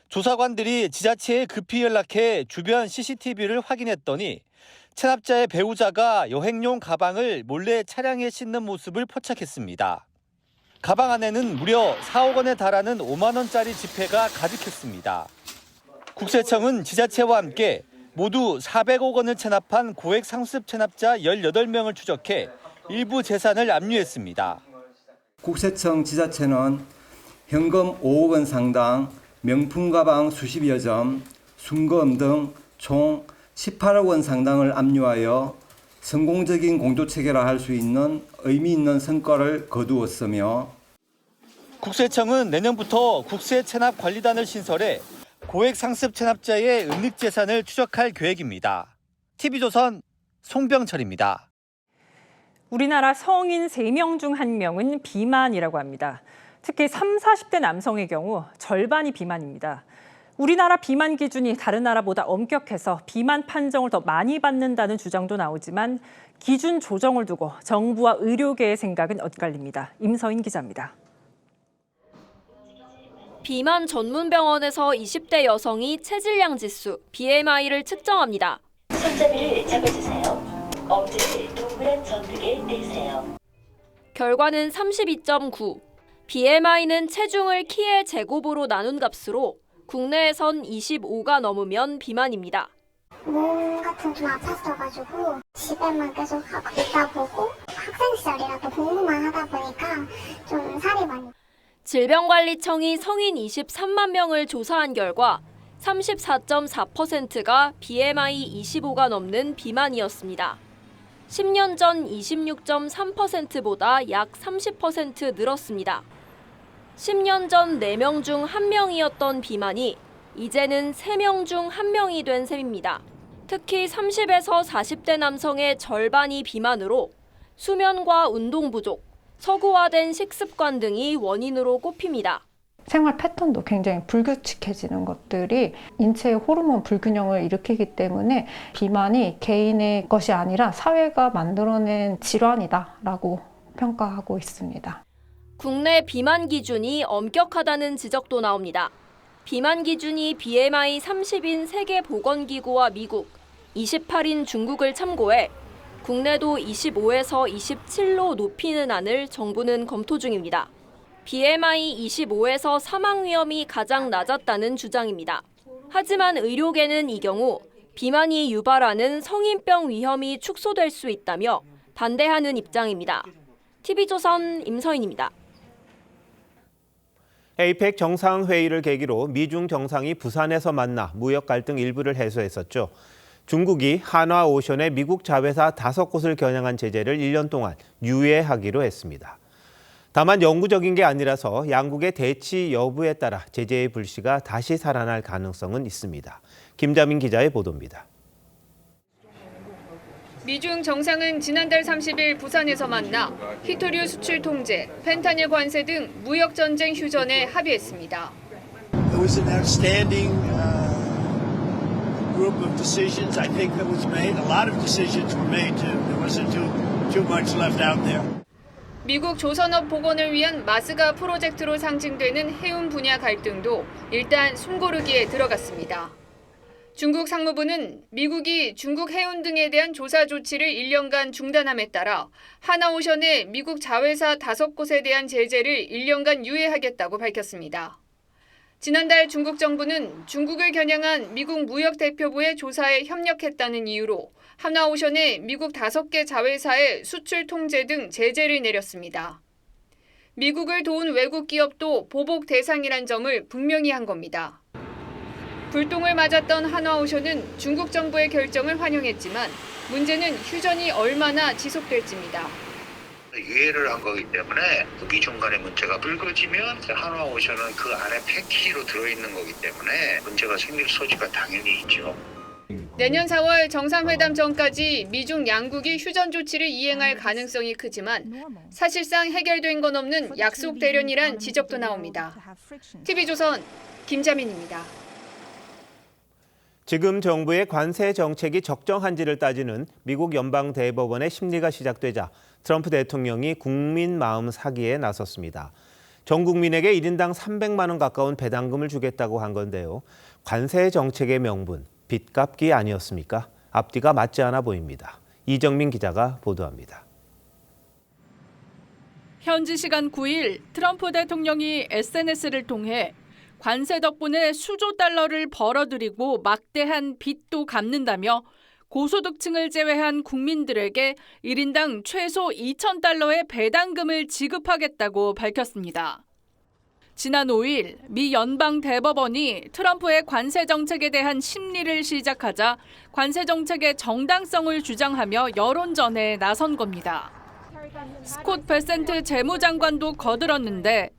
조사관들이 지자체에 급히 연락해 주변 CCTV를 확인했더니 체납자의 배우자가 여행용 가방을 몰래 차량에 싣는 모습을 포착했습니다. 가방 안에는 무려 4억 원에 달하는 5만 원짜리 지폐가 가득했습니다. 국세청은 지자체와 함께 모두 400억 원을 체납한 고액 상습 체납자 18명을 추적해 일부 재산을 압류했습니다. 국세청 지자체는 현금 5억 원 상당, 명품 가방 수십여 점, 순금 등 총 18억 원 상당을 압류하여 성공적인 공조 체계라 할 수 있는 의미 있는 성과를 거두었으며 국세청은 내년부터 국세 체납 관리단을 신설해 고액 상습 체납자의 은닉 재산을 추적할 계획입니다. TV조선 송병철입니다. 우리나라 성인 3명 중 1명은 비만이라고 합니다. 특히 30, 40대 남성의 경우 절반이 비만입니다. 우리나라 비만 기준이 다른 나라보다 엄격해서 비만 판정을 더 많이 받는다는 주장도 나오지만 기준 조정을 두고 정부와 의료계의 생각은 엇갈립니다. 임서인 기자입니다. 비만 전문 병원에서 20대 여성이 체질량 지수 BMI를 측정합니다. 손잡이를 잡아주세요. 엄지를 동그란 전등에 대세요. 결과는 32.9. BMI는 체중을 키의 제곱으로 나눈 값으로 국내에선 25가 넘으면 비만입니다. 몸 같은 좀 아팠어가지고 집에만 계속 하고 있다 보고 학생 시절이라도 공부만 하다 보니까 좀 살이 많이. 질병관리청이 성인 23만 명을 조사한 결과 34.4%가 BMI 25가 넘는 비만이었습니다. 10년 전 26.3%보다 약 30% 늘었습니다. 10년 전 4명 중 1명이었던 비만이 이제는 3명 중 1명이 된 셈입니다. 특히 30에서 40대 남성의 절반이 비만으로 수면과 운동 부족, 서구화된 식습관 등이 원인으로 꼽힙니다. 생활 패턴도 굉장히 불규칙해지는 것들이 인체의 호르몬 불균형을 일으키기 때문에 비만이 개인의 것이 아니라 사회가 만들어낸 질환이다라고 평가하고 있습니다. 국내 비만 기준이 엄격하다는 지적도 나옵니다. 비만 기준이 BMI 30인 세계보건기구와 미국, 28인 중국을 참고해 국내도 25에서 27로 높이는 안을 정부는 검토 중입니다. BMI 25에서 사망 위험이 가장 낮았다는 주장입니다. 하지만 의료계는 이 경우 비만이 유발하는 성인병 위험이 축소될 수 있다며 반대하는 입장입니다. TV조선 임서인입니다. 에이펙 정상회의를 계기로 미중 정상이 부산에서 만나 무역 갈등 일부를 해소했었죠. 중국이 한화오션의 미국 자회사 5곳을 겨냥한 제재를 1년 동안 유예하기로 했습니다. 다만 영구적인 게 아니라서 양국의 대치 여부에 따라 제재의 불씨가 다시 살아날 가능성은 있습니다. 김자민 기자의 보도입니다. 미중 정상은 지난달 30일 부산에서 만나 히토류 수출 통제, 펜타닐 관세 등 무역 전쟁 휴전에 합의했습니다. It was an outstanding group of decisions. I think that was made. A lot of decisions were made. There wasn't too much left out there. 미국 조선업 복원을 위한 마스가 프로젝트로 상징되는 해운 분야 갈등도 일단 숨고르기에 들어갔습니다. 중국 상무부는 미국이 중국 해운 등에 대한 조사 조치를 1년간 중단함에 따라 한화오션의 미국 자회사 5곳에 대한 제재를 1년간 유예하겠다고 밝혔습니다. 지난달 중국 정부는 중국을 겨냥한 미국 무역대표부의 조사에 협력했다는 이유로 한화오션의 미국 5개 자회사의 수출 통제 등 제재를 내렸습니다. 미국을 도운 외국 기업도 보복 대상이란 점을 분명히 한 겁니다. 불똥을 맞았던 한화오션은 중국 정부의 결정을 환영했지만 문제는 휴전이 얼마나 지속될지입니다. 유예를 한 거기 때문에 그 미중 간의 문제가 불거지면 한화오션은 그 안에 패키지로 들어있는 거기 때문에 문제가 생길 소지가 당연히 있죠. 내년 4월 정상회담 전까지 미중 양국이 휴전 조치를 이행할 가능성이 크지만 사실상 해결된 건 없는 약속 대련이란 지적도 나옵니다. TV조선 김자민입니다. 지금 정부의 관세 정책이 적정한지를 따지는 미국 연방대법원의 심리가 시작되자 트럼프 대통령이 국민 마음 사기에 나섰습니다. 전 국민에게 1인당 300만 원 가까운 배당금을 주겠다고 한 건데요. 관세 정책의 명분, 빚 갚기 아니었습니까? 앞뒤가 맞지 않아 보입니다. 이정민 기자가 보도합니다. 현지 시간 9일 트럼프 대통령이 SNS를 통해 관세 덕분에 수조 달러를 벌어들이고 막대한 빚도 갚는다며 고소득층을 제외한 국민들에게 1인당 최소 2,000달러의 배당금을 지급하겠다고 밝혔습니다. 지난 5일 미 연방 대법원이 트럼프의 관세 정책에 대한 심리를 시작하자 관세 정책의 정당성을 주장하며 여론전에 나선 겁니다. 스콧 베센트 재무장관도 거들었는데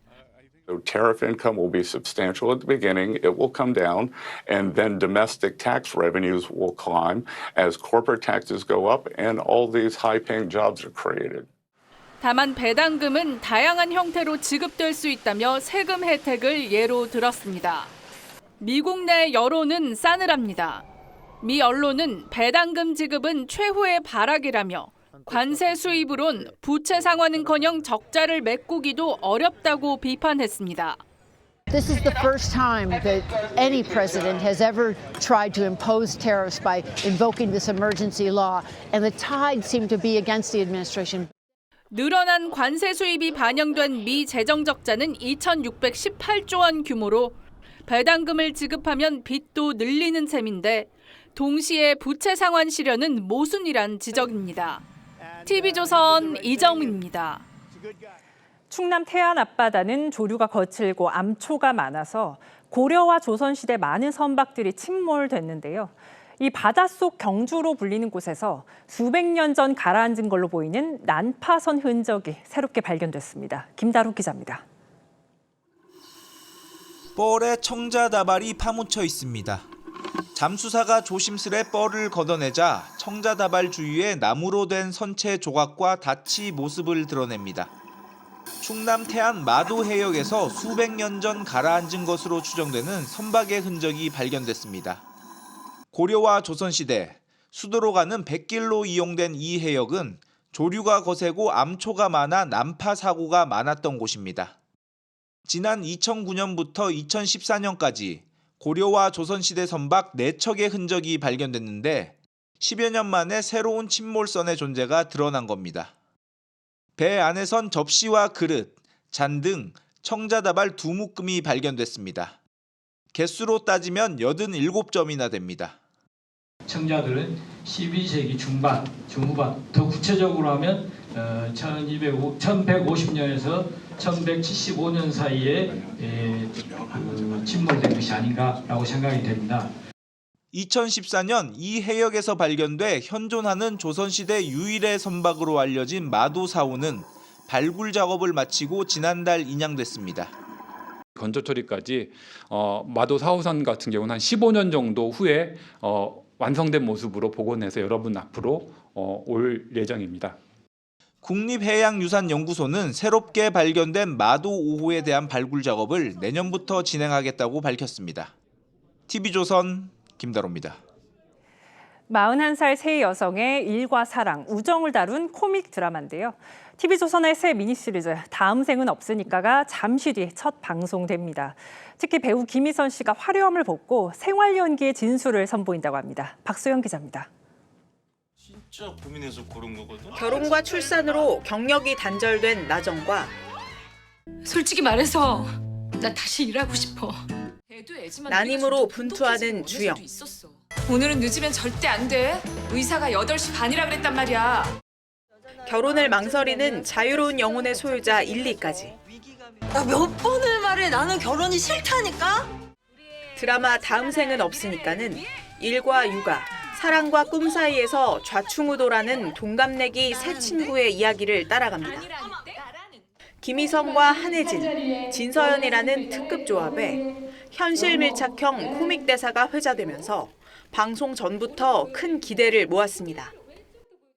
The tariff income will be substantial at the beginning, it will come down, and then domestic tax revenues will climb as corporate taxes go up and all these high-paying jobs are created. 다만 배당금은 다양한 형태로 지급될 수 있다며 세금 혜택을 예로 들었습니다. 미국 내 여론은 싸늘합니다. 미 언론은 배당금 지급은 최후의 발악이라며 관세 수입으론 부채 상환은커녕 적자를 메꾸기도 어렵다고 비판했습니다. This is the first time that any president has ever tried to impose tariffs by invoking this emergency law, and the tide seemed to be against the administration. 늘어난 관세 수입이 반영된 미 재정 적자는 2,618조 원 규모로 배당금을 지급하면 빚도 늘리는 셈인데 동시에 부채 상환 실현은 모순이란 지적입니다. TV조선 이정민입니다. 충남 태안 앞바다는 조류가 거칠고 암초가 많아서 고려와 조선시대 많은 선박들이 침몰됐는데요. 이 바닷속 경주로 불리는 곳에서 수백 년 전 가라앉은 걸로 보이는 난파선 흔적이 새롭게 발견됐습니다. 김다룩 기자입니다. 뻘에 청자다발이 파묻혀 있습니다. 잠수사가 조심스레 뻘을 걷어내자 청자다발 주위에 나무로 된 선체 조각과 닻이 모습을 드러냅니다. 충남 태안 마도 해역에서 수백 년 전 가라앉은 것으로 추정되는 선박의 흔적이 발견됐습니다. 고려와 조선시대, 수도로 가는 백길로 이용된 이 해역은 조류가 거세고 암초가 많아 난파 사고가 많았던 곳입니다. 지난 2009년부터 2014년까지 고려와 조선시대 선박 4척의 흔적이 발견됐는데 10여 년 만에 새로운 침몰선의 존재가 드러난 겁니다. 배 안에선 접시와 그릇, 잔 등 청자다발 2묶음이 발견됐습니다. 개수로 따지면 87점이나 됩니다. 청자들은 12세기 중후반, 더 구체적으로 하면 1150년에서 1175년 사이에 침몰된 것이 아닌가라고 생각이 됩니다. 2014년 이 해역에서 발견돼 현존하는 조선시대 유일의 선박으로 알려진 마도사호는 발굴 작업을 마치고 지난달 인양됐습니다. 건조 처리까지 마도 4호선 같은 경우는 한 15년 정도 후에 완성된 모습으로 복원해서 여러분 앞으로 올 예정입니다. 국립해양유산연구소는 새롭게 발견된 마도 5호에 대한 발굴 작업을 내년부터 진행하겠다고 밝혔습니다. TV조선 김다로입니다. 41살 새 여성의 일과 사랑, 우정을 다룬 코믹 드라마인데요. TV조선의 새 미니시리즈 다음 생은 없으니까가 잠시 뒤 첫 방송됩니다. 특히 배우 김희선 씨가 화려함을 벗고 생활 연기의 진수를 선보인다고 합니다. 박소영 기자입니다. 진짜 고민해서 고른 거거든. 결혼과 출산으로 경력이 단절된 나정과 솔직히 말해서 나 다시 일하고 싶어. 난임으로 분투하는 주영. 오늘은 늦으면 절대 안 돼. 의사가 8시 반이라 그랬단 말이야. 결혼을 망설이는 자유로운 영혼의 소유자 1, 2까지. 몇 번을 말해. 나는 결혼이 싫다니까. 드라마 다음 생은 없으니까는 일과 육아, 사랑과 꿈 사이에서 좌충우돌하는 동갑내기 세 친구의 이야기를 따라갑니다. 김희성과 한혜진, 진서연이라는 특급 조합에 현실 밀착형 코믹 대사가 회자되면서 방송 전부터 큰 기대를 모았습니다.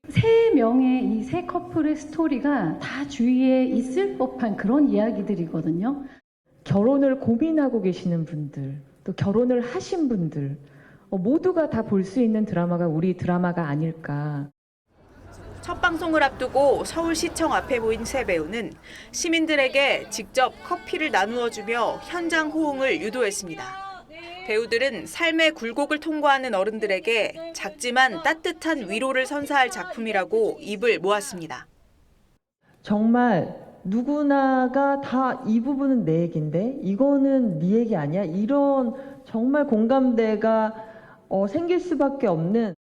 세 명의 이 세 커플의 스토리가 다 주위에 있을 법한 그런 이야기들이거든요. 결혼을 고민하고 계시는 분들, 또 결혼을 하신 분들 모두가 다 볼 수 있는 드라마가 우리 드라마가 아닐까. 첫 방송을 앞두고 서울시청 앞에 모인 세 배우는 시민들에게 직접 커피를 나누어주며 현장 호응을 유도했습니다. 배우들은 삶의 굴곡을 통과하는 어른들에게 작지만 따뜻한 위로를 선사할 작품이라고 입을 모았습니다. 정말 누구나가 다 이 부분은 내 얘기인데 이거는 네 얘기 아니야? 이런 정말 공감대가 생길 수밖에 없는.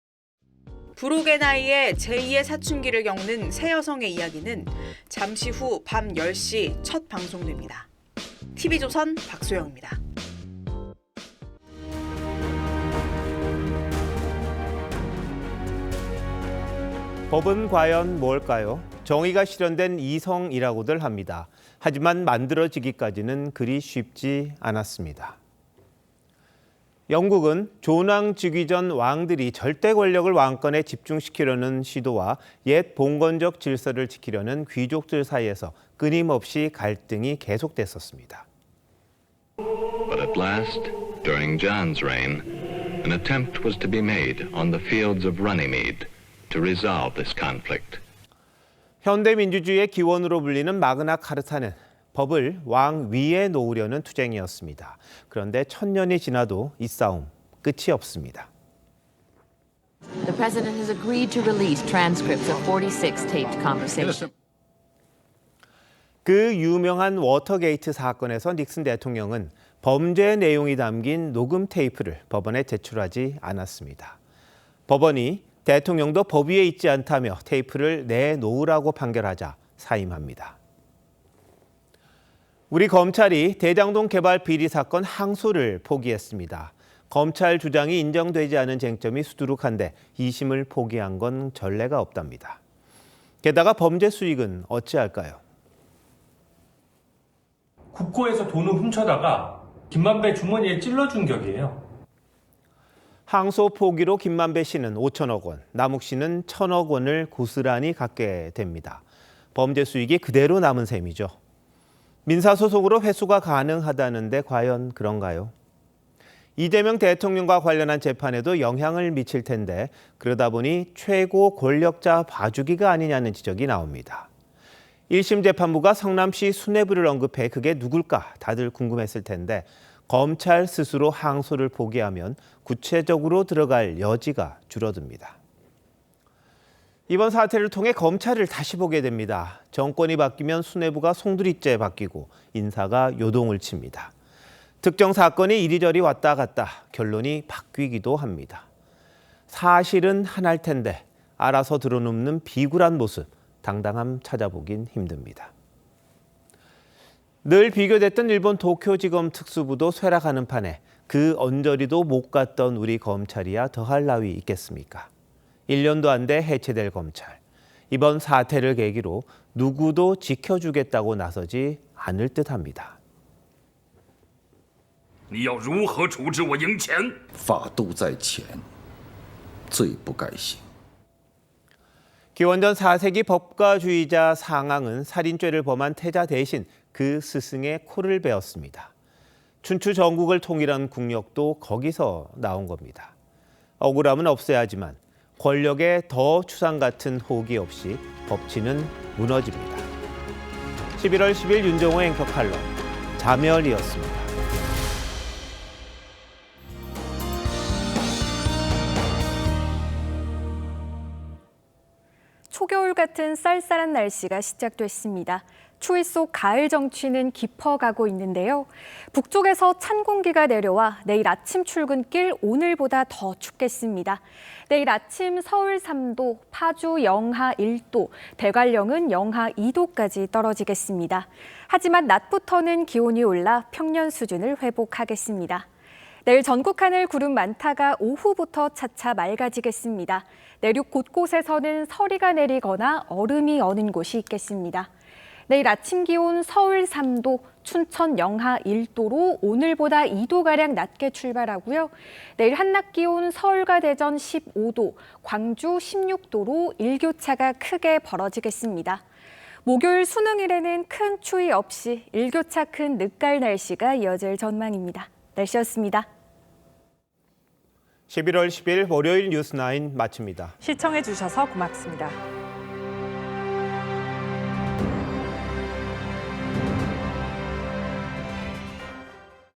불혹의 나이에 제2의 사춘기를 겪는 세 여성의 이야기는 잠시 후 밤 10시 첫 방송됩니다. TV조선 박소영입니다. 법은 과연 뭘까요? 정의가 실현된 이성이라고들 합니다. 하지만 만들어지기까지는 그리 쉽지 않았습니다. 영국은 존왕즉위 전 왕들이 절대 권력을 왕권에 집중시키려는 시도와 옛 봉건적 질서를 지키려는 귀족들 사이에서 끊임없이 갈등이 계속됐었습니다. But at last, during John's reign, an attempt was to be made on the fields of Runnymede to resolve this conflict. 현대민주주의의 기원으로 불리는 마그나 카르타는 법을 왕 위에 놓으려는 투쟁이었습니다. 그런데 1000년이 지나도 이 싸움 끝이 없습니다. The president has agreed to release transcripts of 46 taped conversations. 그 유명한 워터게이트 사건에서 닉슨 대통령은 범죄 내용이 담긴 녹음 테이프를 법원에 제출하지 않았습니다. 법원이 대통령도 법 위에 있지 않다며 테이프를 내놓으라고 판결하자 사임합니다. 우리 검찰이 대장동 개발 비리 사건 항소를 포기했습니다. 검찰 주장이 인정되지 않은 쟁점이 수두룩한데 2심을 포기한 건 전례가 없답니다. 게다가 범죄 수익은 어찌할까요? 국고에서 돈을 훔쳐다가 김만배 주머니에 찔러준 격이에요. 항소 포기로 김만배 씨는 5천억 원, 남욱 씨는 1,000억 원을 고스란히 갖게 됩니다. 범죄 수익이 그대로 남은 셈이죠. 민사소송으로 회수가 가능하다는데 과연 그런가요? 이재명 대통령과 관련한 재판에도 영향을 미칠 텐데 그러다 보니 최고 권력자 봐주기가 아니냐는 지적이 나옵니다. 1심 재판부가 성남시 수뇌부를 언급해 그게 누굴까 다들 궁금했을 텐데 검찰 스스로 항소를 포기하면 구체적으로 들어갈 여지가 줄어듭니다. 이번 사태를 통해 검찰을 다시 보게 됩니다. 정권이 바뀌면 수뇌부가 송두리째 바뀌고 인사가 요동을 칩니다. 특정 사건이 이리저리 왔다 갔다 결론이 바뀌기도 합니다. 사실은 하나일 텐데 알아서 드러눕는 비굴한 모습, 당당함 찾아보긴 힘듭니다. 늘 비교됐던 일본 도쿄지검 특수부도 쇠락하는 판에 그 언저리도 못 갔던 우리 검찰이야 더할 나위 있겠습니까? 1년도 안 돼 해체될 검찰. 이번 사태를 계기로 누구도 지켜주겠다고 나서지 않을 듯합니다. 你要如何处置我赢钱？法度在前，罪不该行。 기원전 4세기 법가주의자 상앙은 살인죄를 범한 태자 대신 그 스승의 코를 베었습니다. 춘추 전국을 통일한 국력도 거기서 나온 겁니다. 억울함은 없애야지만 권력에 더 추상 같은 호기 없이 법치는 무너집니다. 11월 10일 윤정호의 앵커 칼럼 자멸이었습니다. 초겨울 같은 쌀쌀한 날씨가 시작됐습니다. 추위 속 가을 정취는 깊어가고 있는데요. 북쪽에서 찬 공기가 내려와 내일 아침 출근길 오늘보다 더 춥겠습니다. 내일 아침 서울 3도, 파주 영하 1도, 대관령은 영하 2도까지 떨어지겠습니다. 하지만 낮부터는 기온이 올라 평년 수준을 회복하겠습니다. 내일 전국 하늘 구름 많다가 오후부터 차차 맑아지겠습니다. 내륙 곳곳에서는 서리가 내리거나 얼음이 어는 곳이 있겠습니다. 내일 아침 기온 서울 3도, 춘천 영하 1도로 오늘보다 2도가량 낮게 출발하고요. 내일 한낮 기온 서울과 대전 15도, 광주 16도로 일교차가 크게 벌어지겠습니다. 목요일 수능일에는 큰 추위 없이 일교차 큰 늦가을 날씨가 이어질 전망입니다. 날씨였습니다. 11월 10일 월요일 뉴스9 마칩니다. 시청해 주셔서 고맙습니다.